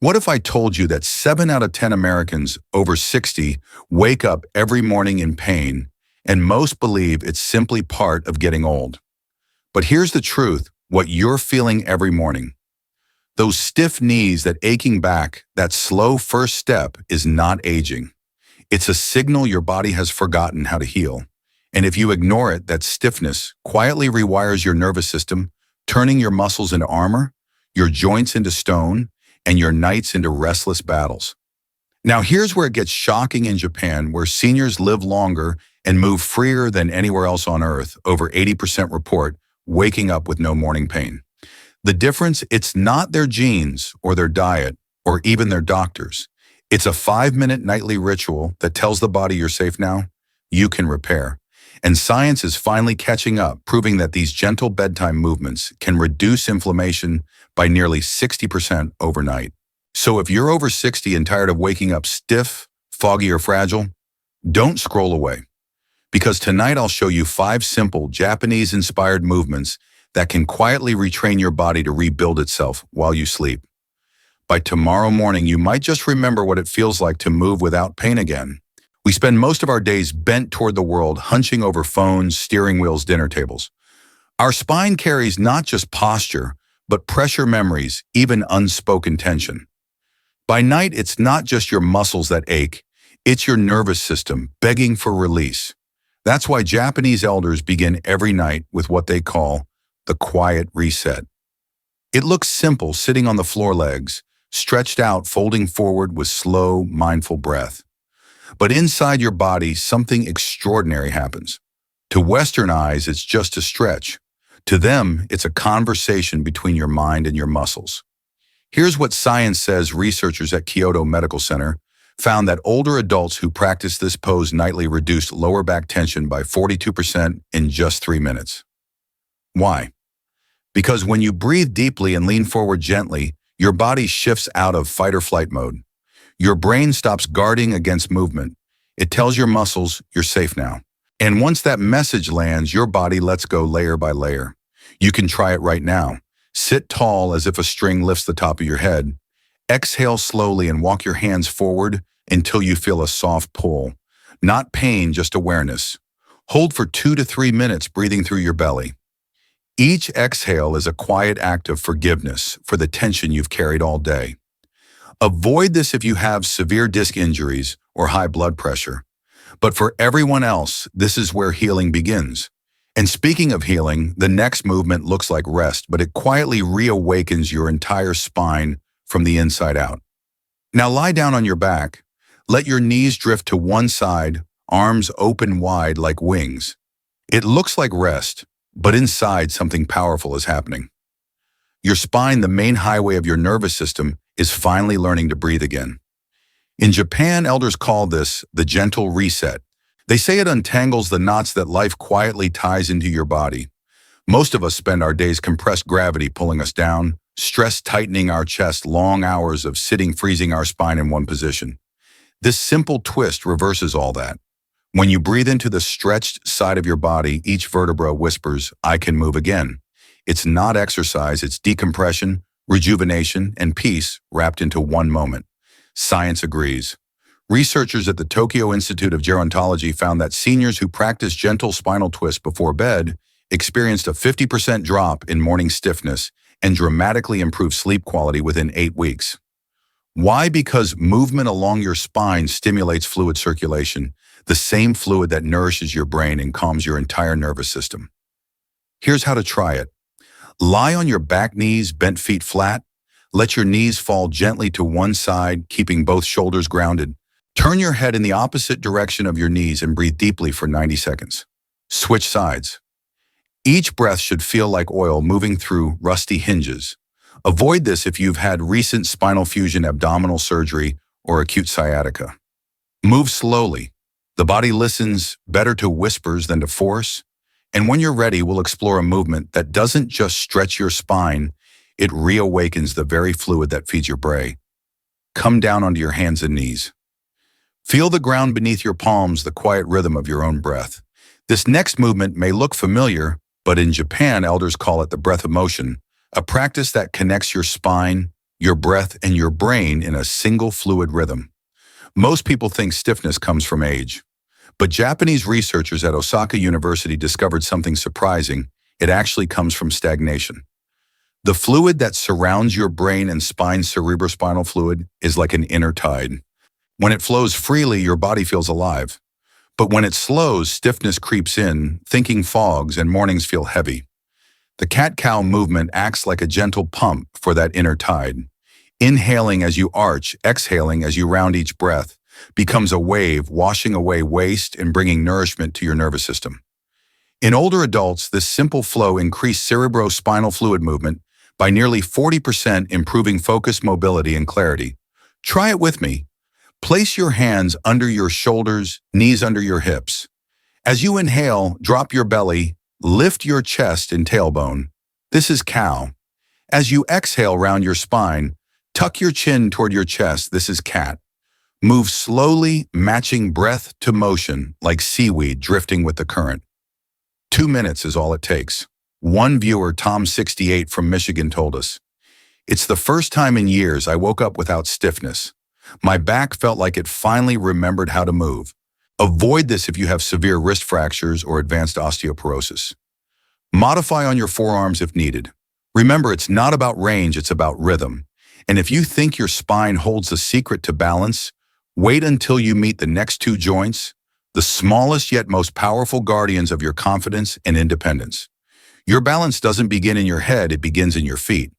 What if I told you that 7 out of 10 Americans over 60 wake up every morning in pain, and most believe it's simply part of getting old? But here's the truth, what you're feeling every morning. Those stiff knees, that aching back, that slow first step is not aging. It's a signal your body has forgotten how to heal. And if you ignore it, that stiffness quietly rewires your nervous system, turning your muscles into armor, your joints into stone, and your nights into restless battles. Now here's where it gets shocking in Japan, where seniors live longer and move freer than anywhere else on Earth. Over 80% report waking up with no morning pain. The difference, it's not their genes or their diet or even their doctors. It's a 5-minute nightly ritual that tells the body you're safe now, you can repair. And science is finally catching up, proving that these gentle bedtime movements can reduce inflammation by nearly 60% overnight. So if you're over 60 and tired of waking up stiff, foggy, or fragile, don't scroll away. Because tonight I'll show you 5 simple Japanese-inspired movements that can quietly retrain your body to rebuild itself while you sleep. By tomorrow morning, you might just remember what it feels like to move without pain again. We spend most of our days bent toward the world, hunching over phones, steering wheels, dinner tables. Our spine carries not just posture, but pressure memories, even unspoken tension. By night, it's not just your muscles that ache, it's your nervous system begging for release. That's why Japanese elders begin every night with what they call the quiet reset. It looks simple, sitting on the floor legs, stretched out, folding forward with slow, mindful breath. But inside your body, something extraordinary happens. To Western eyes, it's just a stretch. To them, it's a conversation between your mind and your muscles. Here's what science says. Researchers at Kyoto Medical Center found that older adults who practiced this pose nightly reduced lower back tension by 42% in just 3 minutes. Why? Because when you breathe deeply and lean forward gently, your body shifts out of fight or flight mode. Your brain stops guarding against movement. It tells your muscles you're safe now. And once that message lands, your body lets go layer by layer. You can try it right now. Sit tall as if a string lifts the top of your head. Exhale slowly and walk your hands forward until you feel a soft pull. Not pain, just awareness. Hold for 2 to 3 minutes, breathing through your belly. Each exhale is a quiet act of forgiveness for the tension you've carried all day. Avoid this if you have severe disc injuries or high blood pressure. But for everyone else, this is where healing begins. And speaking of healing, the next movement looks like rest, but it quietly reawakens your entire spine from the inside out. Now lie down on your back. Let your knees drift to one side, arms open wide like wings. It looks like rest, but inside something powerful is happening. Your spine, the main highway of your nervous system, is finally learning to breathe again. In Japan, elders call this the gentle reset. They say it untangles the knots that life quietly ties into your body. Most of us spend our days compressed gravity pulling us down, stress tightening our chest, long hours of sitting freezing our spine in one position. This simple twist reverses all that. When you breathe into the stretched side of your body, each vertebra whispers, "I can move again." It's not exercise, it's decompression, rejuvenation, and peace wrapped into one moment. Science agrees. Researchers at the Tokyo Institute of Gerontology found that seniors who practiced gentle spinal twists before bed experienced a 50% drop in morning stiffness and dramatically improved sleep quality within 8 weeks. Why? Because movement along your spine stimulates fluid circulation, the same fluid that nourishes your brain and calms your entire nervous system. Here's how to try it. Lie on your back knees, bent feet flat. Let your knees fall gently to one side, keeping both shoulders grounded. Turn your head in the opposite direction of your knees and breathe deeply for 90 seconds. Switch sides. Each breath should feel like oil moving through rusty hinges. Avoid this if you've had recent spinal fusion, abdominal surgery, or acute sciatica. Move slowly. The body listens better to whispers than to force. And when you're ready, we'll explore a movement that doesn't just stretch your spine, it reawakens the very fluid that feeds your brain. Come down onto your hands and knees. Feel the ground beneath your palms, the quiet rhythm of your own breath. This next movement may look familiar, but in Japan, elders call it the breath of motion, a practice that connects your spine, your breath, and your brain in a single fluid rhythm. Most people think stiffness comes from age, but Japanese researchers at Osaka University discovered something surprising. It actually comes from stagnation. The fluid that surrounds your brain and spine, cerebrospinal fluid, is like an inner tide. When it flows freely, your body feels alive. But when it slows, stiffness creeps in, thinking fogs, and mornings feel heavy. The cat-cow movement acts like a gentle pump for that inner tide. Inhaling as you arch, exhaling as you round each breath, becomes a wave washing away waste and bringing nourishment to your nervous system. In older adults, this simple flow increased cerebrospinal fluid movement by nearly 40%, improving focus, mobility, and clarity. Try it with me. Place your hands under your shoulders, knees under your hips. As you inhale, drop your belly, lift your chest and tailbone. This is cow. As you exhale, round your spine, tuck your chin toward your chest. This is cat. Move slowly, matching breath to motion like seaweed drifting with the current. 2 minutes is all it takes. One viewer, Tom 68 from Michigan, told us, "It's the first time in years I woke up without stiffness. My back felt like it finally remembered how to move." Avoid this if you have severe wrist fractures or advanced osteoporosis. Modify on your forearms if needed. Remember, it's not about range, it's about rhythm. And if you think your spine holds the secret to balance, wait until you meet the next two joints, the smallest yet most powerful guardians of your confidence and independence. Your balance doesn't begin in your head, it begins in your feet.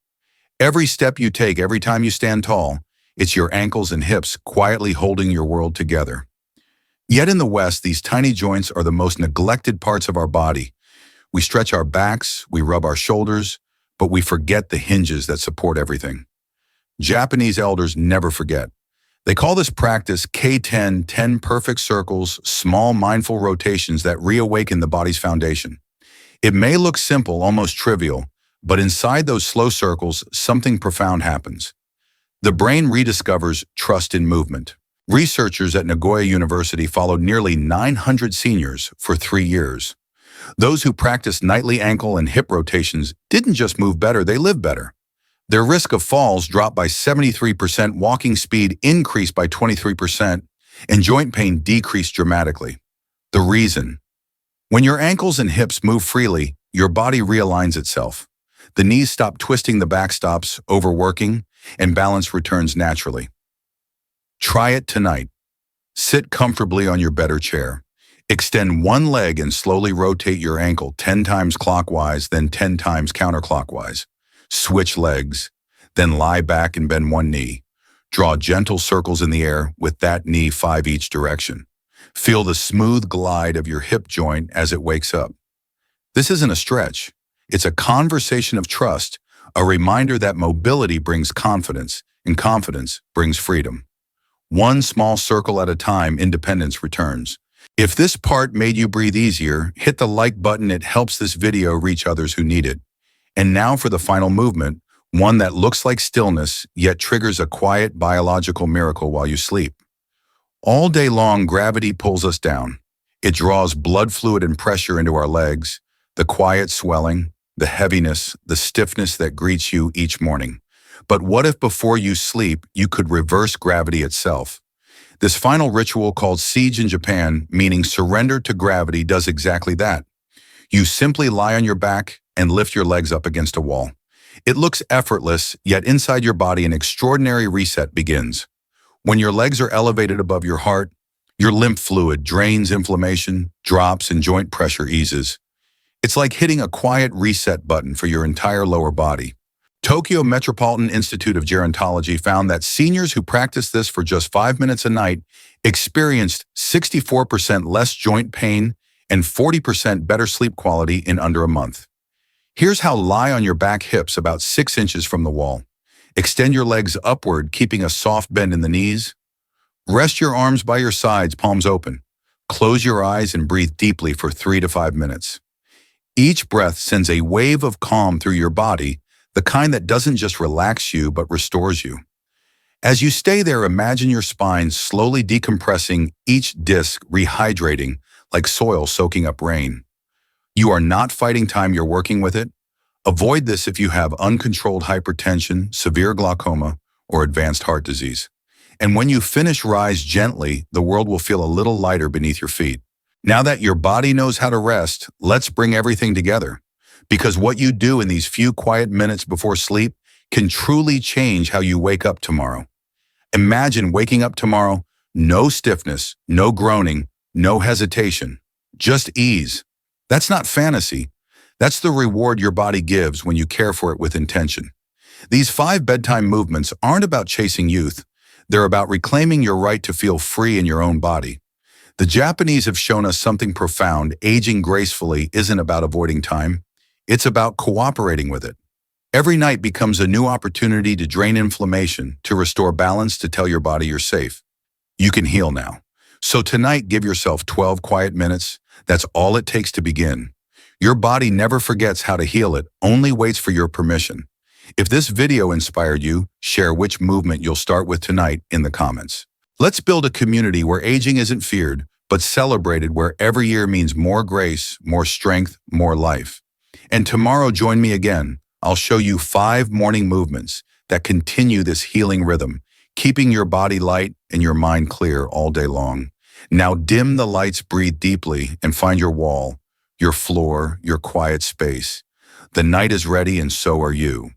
Every step you take, every time you stand tall, it's your ankles and hips quietly holding your world together. Yet in the West, these tiny joints are the most neglected parts of our body. We stretch our backs, we rub our shoulders, but we forget the hinges that support everything. Japanese elders never forget. They call this practice K10, 10 perfect circles, small mindful rotations that reawaken the body's foundation. It may look simple, almost trivial, but inside those slow circles, something profound happens. The brain rediscovers trust in movement. Researchers at Nagoya University followed nearly 900 seniors for 3 years. Those who practiced nightly ankle and hip rotations didn't just move better, they lived better. Their risk of falls dropped by 73%, walking speed increased by 23%, and joint pain decreased dramatically. The reason? When your ankles and hips move freely, your body realigns itself. The knees stop twisting, the back stops overworking, and balance returns naturally. Try it tonight. Sit comfortably on your better chair. Extend one leg and slowly rotate your ankle 10 times clockwise, then 10 times counterclockwise. Switch legs, then lie back and bend one knee. Draw gentle circles in the air with that knee 5 each direction. Feel the smooth glide of your hip joint as it wakes up. This isn't a stretch. It's a conversation of trust, a reminder that mobility brings confidence, and confidence brings freedom. One small circle at a time, independence returns. If this part made you breathe easier, hit the like button. It helps this video reach others who need it. And now for the final movement, one that looks like stillness, yet triggers a quiet biological miracle while you sleep. All day long, gravity pulls us down. It draws blood fluid and pressure into our legs, the quiet swelling, the heaviness, the stiffness that greets you each morning. But what if before you sleep, you could reverse gravity itself? This final ritual, called siege in Japan, meaning surrender to gravity, does exactly that. You simply lie on your back and lift your legs up against a wall. It looks effortless, yet inside your body an extraordinary reset begins. When your legs are elevated above your heart, your lymph fluid drains, inflammation drops, and joint pressure eases. It's like hitting a quiet reset button for your entire lower body. Tokyo Metropolitan Institute of Gerontology found that seniors who practiced this for just 5 minutes a night experienced 64% less joint pain and 40% better sleep quality in under a month. Here's how: lie on your back, hips about 6 inches from the wall. Extend your legs upward, keeping a soft bend in the knees. Rest your arms by your sides, palms open. Close your eyes and breathe deeply for 3 to 5 minutes. Each breath sends a wave of calm through your body, the kind that doesn't just relax you, but restores you. As you stay there, imagine your spine slowly decompressing, each disc rehydrating like soil soaking up rain. You are not fighting time, you're working with it. Avoid this if you have uncontrolled hypertension, severe glaucoma, or advanced heart disease. And when you finish, rise gently. The world will feel a little lighter beneath your feet. Now that your body knows how to rest, let's bring everything together. Because what you do in these few quiet minutes before sleep can truly change how you wake up tomorrow. Imagine waking up tomorrow, no stiffness, no groaning, no hesitation, just ease. That's not fantasy. That's the reward your body gives when you care for it with intention. These 5 bedtime movements aren't about chasing youth. They're about reclaiming your right to feel free in your own body. The Japanese have shown us something profound. Aging gracefully isn't about avoiding time. It's about cooperating with it. Every night becomes a new opportunity to drain inflammation, to restore balance, to tell your body you're safe. You can heal now. So tonight, give yourself 12 quiet minutes. That's all it takes to begin. Your body never forgets how to heal, it only waits for your permission. If this video inspired you, share which movement you'll start with tonight in the comments. Let's build a community where aging isn't feared, but celebrated, where every year means more grace, more strength, more life. And tomorrow, join me again. I'll show you 5 morning movements that continue this healing rhythm, keeping your body light and your mind clear all day long. Now dim the lights, breathe deeply, and find your wall, your floor, your quiet space. The night is ready, and so are you.